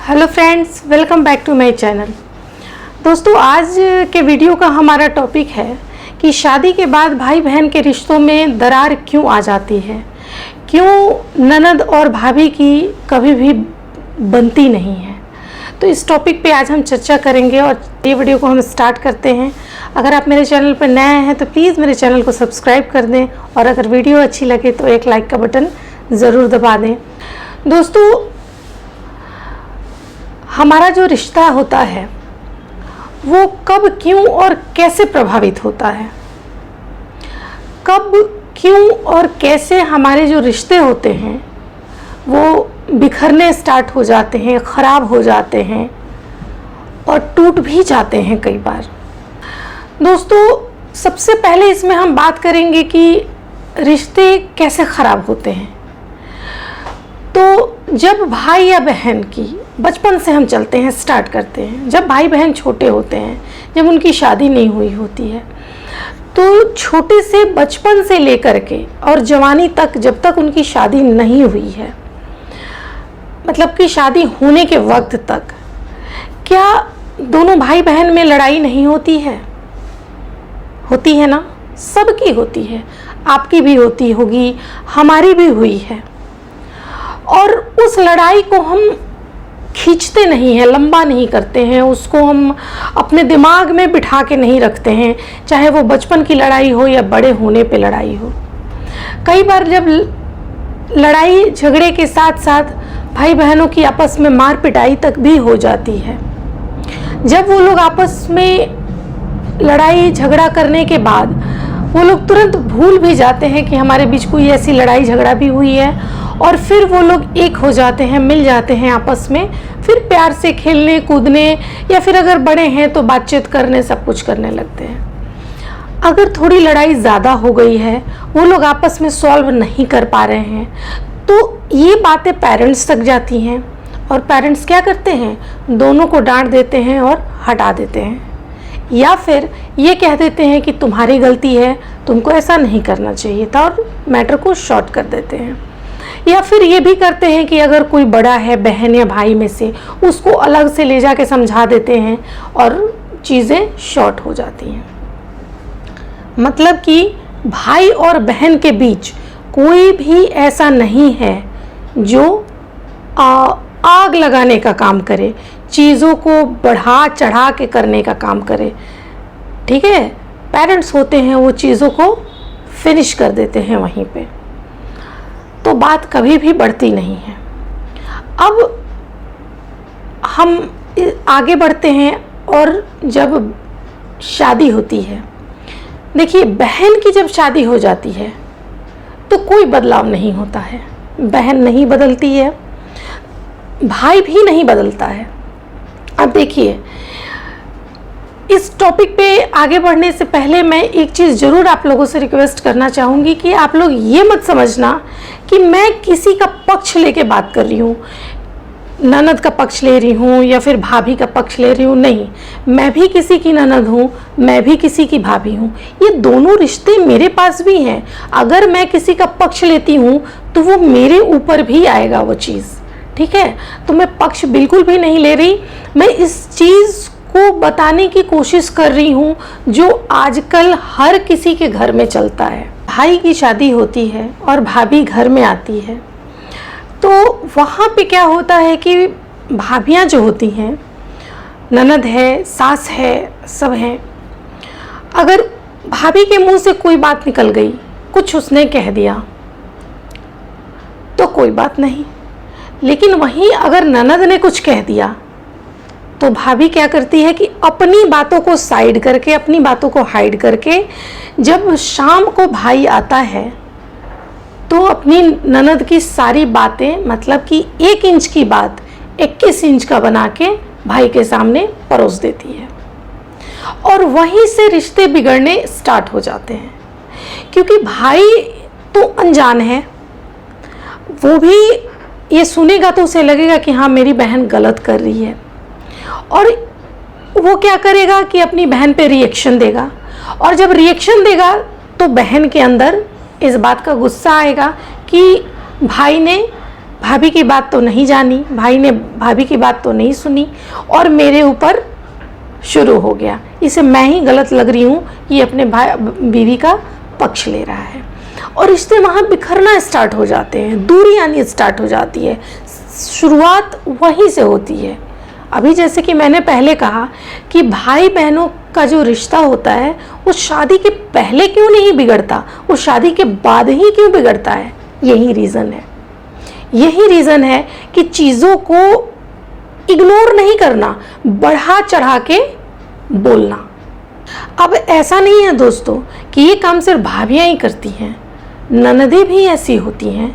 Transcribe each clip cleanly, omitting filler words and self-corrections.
Hello friends, welcome back to my channel. दोस्तों, आज के वीडियो का हमारा टॉपिक है कि शादी के बाद भाई बहन के रिश्तों में दरार क्यों आ जाती है, क्यों ननद और भाभी की कभी भी बनती नहीं है। तो इस टॉपिक पे आज हम चर्चा करेंगे और ये वीडियो को हम स्टार्ट करते हैं। अगर आप मेरे चैनल पर नए हैं तो प्लीज़ मेरे चैनल को सब्सक्राइब कर दें और अगर वीडियो अच्छी लगे तो एक लाइक का बटन ज़रूर दबा दें। दोस्तों, हमारा जो रिश्ता होता है वो कब, क्यों और कैसे प्रभावित होता है। कब, क्यों और कैसे हमारे जो रिश्ते होते हैं वो बिखरने स्टार्ट हो जाते हैं, ख़राब हो जाते हैं और टूट भी जाते हैं कई बार। दोस्तों, सबसे पहले इसमें हम बात करेंगे कि रिश्ते कैसे ख़राब होते हैं। तो जब भाई या बहन की, बचपन से हम चलते हैं, स्टार्ट करते हैं, जब भाई बहन छोटे होते हैं, जब उनकी शादी नहीं हुई होती है, तो छोटे से बचपन से लेकर के और जवानी तक, जब तक उनकी शादी नहीं हुई है, मतलब कि शादी होने के वक्त तक, क्या दोनों भाई बहन में लड़ाई नहीं होती है? होती है ना, सबकी होती है, आपकी भी होती होगी, हमारी भी हुई है। और उस लड़ाई को हम खींचते नहीं हैं, लंबा नहीं करते हैं, उसको हम अपने दिमाग में बिठा के नहीं रखते हैं, चाहे वो बचपन की लड़ाई हो या बड़े होने पे लड़ाई हो। कई बार जब लड़ाई झगड़े के साथ साथ भाई बहनों की आपस में मार पिटाई तक भी हो जाती है, जब वो लोग आपस में लड़ाई झगड़ा करने के बाद वो लोग तुरंत भूल भी जाते हैं कि हमारे बीच कोई ऐसी लड़ाई झगड़ा भी हुई है, और फिर वो लोग एक हो जाते हैं, मिल जाते हैं आपस में, फिर प्यार से खेलने कूदने या फिर अगर बड़े हैं तो बातचीत करने, सब कुछ करने लगते हैं। अगर थोड़ी लड़ाई ज़्यादा हो गई है, वो लोग आपस में सॉल्व नहीं कर पा रहे हैं, तो ये बातें पेरेंट्स तक जाती हैं और पेरेंट्स क्या करते हैं, दोनों को डांट देते हैं और हटा देते हैं, या फिर ये कह देते हैं कि तुम्हारी गलती है, तुमको ऐसा नहीं करना चाहिए था, और मैटर को शॉर्ट कर देते हैं। या फिर ये भी करते हैं कि अगर कोई बड़ा है बहन या भाई में से, उसको अलग से ले जाके समझा देते हैं और चीज़ें शॉर्ट हो जाती हैं। मतलब कि भाई और बहन के बीच कोई भी ऐसा नहीं है जो आग लगाने का काम करे, चीज़ों को बढ़ा चढ़ा के करने का काम करे। ठीक है, पेरेंट्स होते हैं वो चीज़ों को फिनिश कर देते हैं वहीं पे, तो बात कभी भी बढ़ती नहीं है। अब हम आगे बढ़ते हैं और जब शादी होती है, देखिए बहन की जब शादी हो जाती है तो कोई बदलाव नहीं होता है, बहन नहीं बदलती है, भाई भी नहीं बदलता है। अब देखिए, इस टॉपिक पे आगे बढ़ने से पहले मैं एक चीज़ ज़रूर आप लोगों से रिक्वेस्ट करना चाहूँगी कि आप लोग ये मत समझना कि मैं किसी का पक्ष लेके बात कर रही हूँ, ननद का पक्ष ले रही हूँ या फिर भाभी का पक्ष ले रही हूँ। नहीं, मैं भी किसी की ननद हूँ, मैं भी किसी की भाभी हूँ, ये दोनों रिश्ते मेरे पास भी हैं। अगर मैं किसी का पक्ष लेती हूँ तो वो मेरे ऊपर भी आएगा वो चीज़। ठीक है, तो मैं पक्ष बिल्कुल भी नहीं ले रही, मैं इस चीज़ को बताने की कोशिश कर रही हूँ जो आजकल हर किसी के घर में चलता है। भाई की शादी होती है और भाभी घर में आती है, तो वहाँ पे क्या होता है कि भाभियाँ जो होती हैं, ननद है, सास है, सब हैं, अगर भाभी के मुंह से कोई बात निकल गई, कुछ उसने कह दिया तो कोई बात नहीं, लेकिन वहीं अगर ननद ने कुछ कह दिया तो भाभी क्या करती है कि अपनी बातों को साइड करके, अपनी बातों को हाइड करके, जब शाम को भाई आता है तो अपनी ननद की सारी बातें, मतलब कि 1 इंच की बात 21 इंच का बना के भाई के सामने परोस देती है, और वहीं से रिश्ते बिगड़ने स्टार्ट हो जाते हैं। क्योंकि भाई तो अनजान है, वो भी ये सुनेगा तो उसे लगेगा कि हाँ मेरी बहन गलत कर रही है, और वो क्या करेगा कि अपनी बहन पे रिएक्शन देगा, और जब रिएक्शन देगा तो बहन के अंदर इस बात का गुस्सा आएगा कि भाई ने भाभी की बात तो नहीं जानी, भाई ने भाभी की बात तो नहीं सुनी और मेरे ऊपर शुरू हो गया, इसे मैं ही गलत लग रही हूँ, ये अपने बीवी का पक्ष ले रहा है। और रिश्ते वहाँ बिखरना स्टार्ट हो जाते हैं, दूरी आनी स्टार्ट हो जाती है। शुरुआत वहीं से होती है। अभी जैसे कि मैंने पहले कहा कि भाई बहनों का जो रिश्ता होता है वो शादी के पहले क्यों नहीं बिगड़ता, वो शादी के बाद ही क्यों बिगड़ता है? यही रीज़न है। यही रीज़न है कि चीज़ों को इग्नोर नहीं करना, बढ़ा चढ़ा के बोलना। अब ऐसा नहीं है दोस्तों कि ये काम सिर्फ भाभियाँ ही करती हैं, ननदें भी ऐसी होती हैं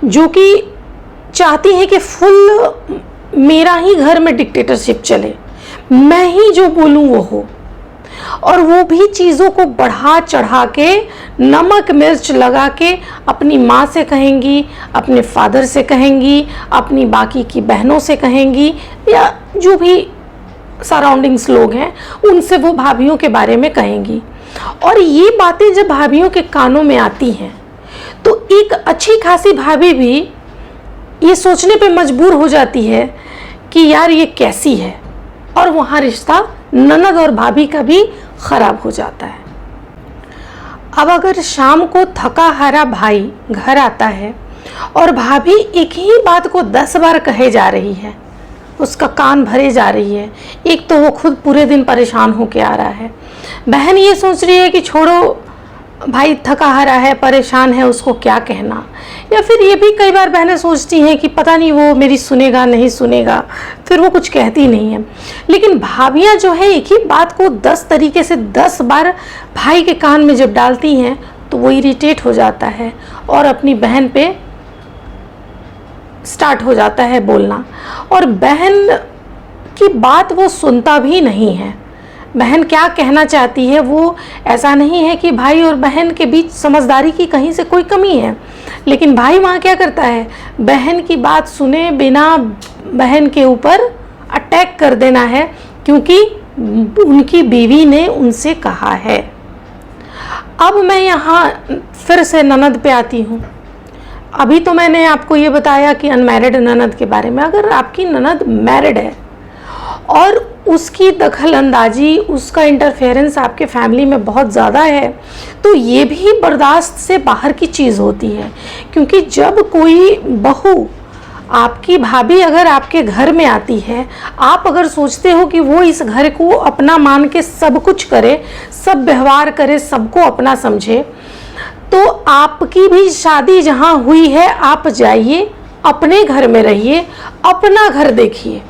जो कि चाहती हैं कि फुल मेरा ही घर में डिक्टेटरशिप चले, मैं ही जो बोलूँ वो हो, और वो भी चीज़ों को बढ़ा चढ़ा के नमक मिर्च लगा के अपनी माँ से कहेंगी, अपने फादर से कहेंगी, अपनी बाकी की बहनों से कहेंगी, या जो भी सराउंडिंग्स लोग हैं उनसे वो भाभीयों के बारे में कहेंगी। और ये बातें जब भाभीयों के कानों में आती हैं तो एक अच्छी खासी भाभी भी ये सोचने पे मजबूर हो जाती है कि यार ये कैसी है, और वहाँ रिश्ता ननद और भाभी का भी ख़राब हो जाता है। अब अगर शाम को थका हारा भाई घर आता है और भाभी एक ही बात को 10 बार कहे जा रही है, उसका कान भरे जा रही है, एक तो वो खुद पूरे दिन परेशान होके आ रहा है, बहन ये सोच रही है कि छोड़ो भाई थका हारा है, परेशान है, उसको क्या कहना, या फिर ये भी कई बार बहनें सोचती हैं कि पता नहीं वो मेरी सुनेगा नहीं सुनेगा, फिर वो कुछ कहती नहीं है। लेकिन भाभियाँ जो है एक ही बात को 10 तरीके से 10 बार भाई के कान में जब डालती हैं तो वो इरिटेट हो जाता है और अपनी बहन पे स्टार्ट हो जाता है बोलना, और बहन की बात वो सुनता भी नहीं है। बहन क्या कहना चाहती है वो, ऐसा नहीं है कि भाई और बहन के बीच समझदारी की कहीं से कोई कमी है, लेकिन भाई वहाँ क्या करता है, बहन की बात सुने बिना बहन के ऊपर अटैक कर देना है, क्योंकि उनकी बीवी ने उनसे कहा है। अब मैं यहाँ फिर से ननद पे आती हूँ। अभी तो मैंने आपको ये बताया कि अनमैरिड ननद के बारे में। अगर आपकी ननद मैरिड है और उसकी दखल अंदाजी, उसका इंटरफेरेंस आपके फैमिली में बहुत ज़्यादा है, तो ये भी बर्दाश्त से बाहर की चीज़ होती है। क्योंकि जब कोई बहू, आपकी भाभी अगर आपके घर में आती है, आप अगर सोचते हो कि वो इस घर को अपना मान के सब कुछ करे, सब व्यवहार करे, सबको अपना समझे, तो आपकी भी शादी जहाँ हुई है आप जाइए, अपने घर में रहिए, अपना घर देखिए।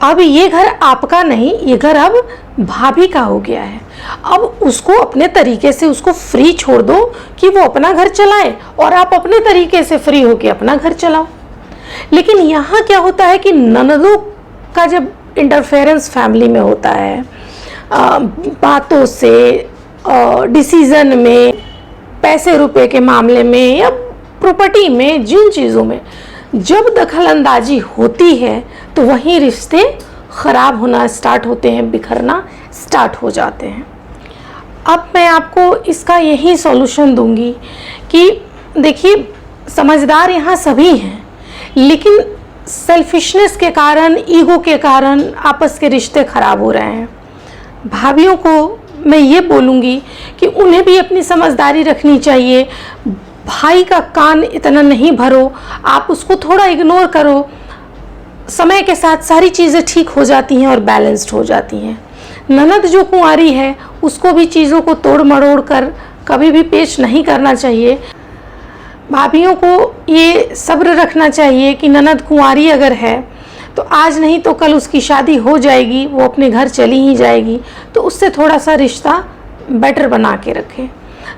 अब ये घर आपका नहीं, ये घर अब भाभी का हो गया है। अब उसको अपने तरीके से उसको फ्री छोड़ दो कि वो अपना घर चलाए, और आप अपने तरीके से फ्री होके अपना घर चलाओ। लेकिन यहाँ क्या होता है कि ननदों का जब इंटरफेरेंस फैमिली में होता है, बातों से, डिसीज़न में, पैसे रुपए के मामले में या प्रॉपर्टी में, जिन चीज़ों में जब दखल अंदाजी होती है तो वहीं रिश्ते ख़राब होना स्टार्ट होते हैं, बिखरना स्टार्ट हो जाते हैं। अब मैं आपको इसका यही सॉल्यूशन दूंगी कि देखिए, समझदार यहाँ सभी हैं, लेकिन सेल्फिशनेस के कारण, ईगो के कारण आपस के रिश्ते ख़राब हो रहे हैं। भाभियों को मैं ये बोलूँगी कि उन्हें भी अपनी समझदारी रखनी चाहिए। भाई का कान इतना नहीं भरो, आप उसको थोड़ा इग्नोर करो, समय के साथ सारी चीज़ें ठीक हो जाती हैं और बैलेंस्ड हो जाती हैं। ननद जो कुंवारी है उसको भी चीज़ों को तोड़ मरोड़ कर कभी भी पेश नहीं करना चाहिए। भाभियों को ये सब्र रखना चाहिए कि ननद कुंवारी अगर है तो आज नहीं तो कल उसकी शादी हो जाएगी, वो अपने घर चली ही जाएगी, तो उससे थोड़ा सा रिश्ता बेटर बना के रखें।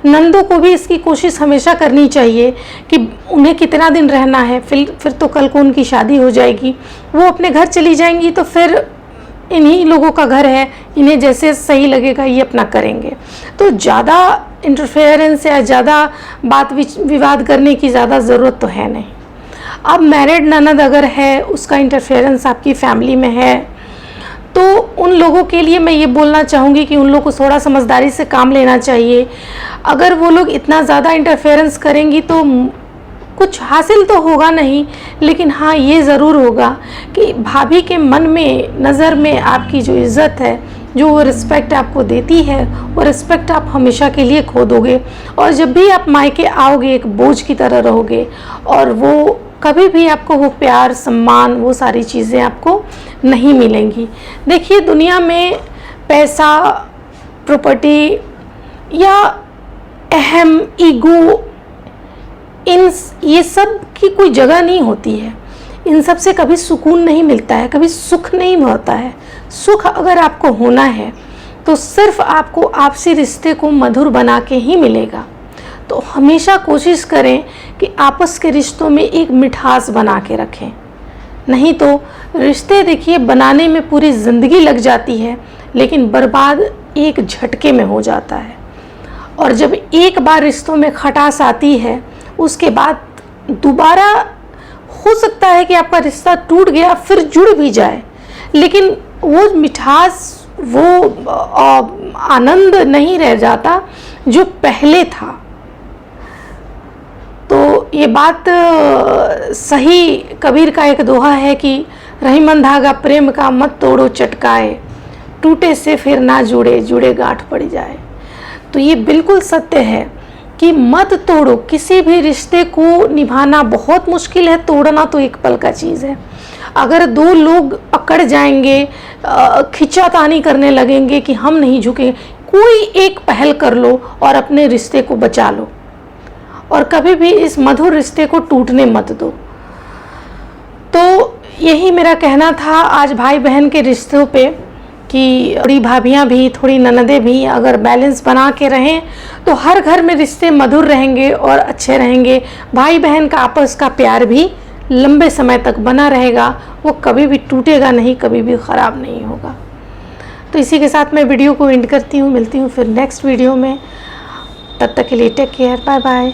नंदों को भी इसकी कोशिश हमेशा करनी चाहिए कि उन्हें कितना दिन रहना है, फिर तो कल को उनकी शादी हो जाएगी, वो अपने घर चली जाएंगी, तो फिर इन्हीं लोगों का घर है, इन्हें जैसे सही लगेगा ये अपना करेंगे। तो ज़्यादा इंटरफेरेंस या ज़्यादा बात विवाद करने की ज़्यादा ज़रूरत तो है नहीं। अब मैरिड ननद अगर है, उसका इंटरफेरेंस आपकी फैमिली में है, तो उन लोगों के लिए मैं ये बोलना चाहूँगी कि उन लोगों को थोड़ा समझदारी से काम लेना चाहिए। अगर वो लोग इतना ज़्यादा इंटरफेरेंस करेंगी तो कुछ हासिल तो होगा नहीं, लेकिन हाँ ये ज़रूर होगा कि भाभी के मन में, नज़र में आपकी जो इज़्ज़त है, जो वो रिस्पेक्ट आपको देती है, वो रिस्पेक्ट आप हमेशा के लिए खो दोगे। और जब भी आप मायके आओगे एक बोझ की तरह रहोगे, और वो कभी भी आपको वो प्यार, सम्मान, वो सारी चीज़ें आपको नहीं मिलेंगी। देखिए, दुनिया में पैसा, प्रॉपर्टी या अहम, ईगो, ये सब की कोई जगह नहीं होती है। इन सब से कभी सुकून नहीं मिलता है, कभी सुख नहीं होता है। सुख अगर आपको होना है तो सिर्फ आपको आपसी रिश्ते को मधुर बना के ही मिलेगा। तो हमेशा कोशिश करें कि आपस के रिश्तों में एक मिठास बना के रखें। नहीं तो रिश्ते देखिए बनाने में पूरी ज़िंदगी लग जाती है, लेकिन बर्बाद एक झटके में हो जाता है। और जब एक बार रिश्तों में खटास आती है, उसके बाद दोबारा हो सकता है कि आपका रिश्ता टूट गया फिर जुड़ भी जाए, लेकिन वो मिठास, वो आनंद नहीं रह जाता जो पहले था। तो ये बात सही कबीर का एक दोहा है कि रहीमन धागा प्रेम का मत तोड़ो चटकाए, टूटे से फिर ना जुड़े, जुड़े गांठ पड़ जाए। तो ये बिल्कुल सत्य है कि मत तोड़ो। किसी भी रिश्ते को निभाना बहुत मुश्किल है, तोड़ना तो एक पल का चीज़ है। अगर दो लोग अकड़ जाएंगे, खिंचातानी करने लगेंगे कि हम नहीं झुके, कोई एक पहल कर लो और अपने रिश्ते को बचा लो, और कभी भी इस मधुर रिश्ते को टूटने मत दो। तो यही मेरा कहना था आज भाई बहन के रिश्तों पे कि थोड़ी भाभियाँ भी, थोड़ी ननदें भी अगर बैलेंस बना के रहें तो हर घर में रिश्ते मधुर रहेंगे और अच्छे रहेंगे। भाई बहन का आपस का प्यार भी लंबे समय तक बना रहेगा, वो कभी भी टूटेगा नहीं, कभी भी ख़राब नहीं होगा। तो इसी के साथ मैं वीडियो को एंड करती हूँ। मिलती हूँ फिर नेक्स्ट वीडियो में। तब तक के लिए टेक केयर, बाय बाय।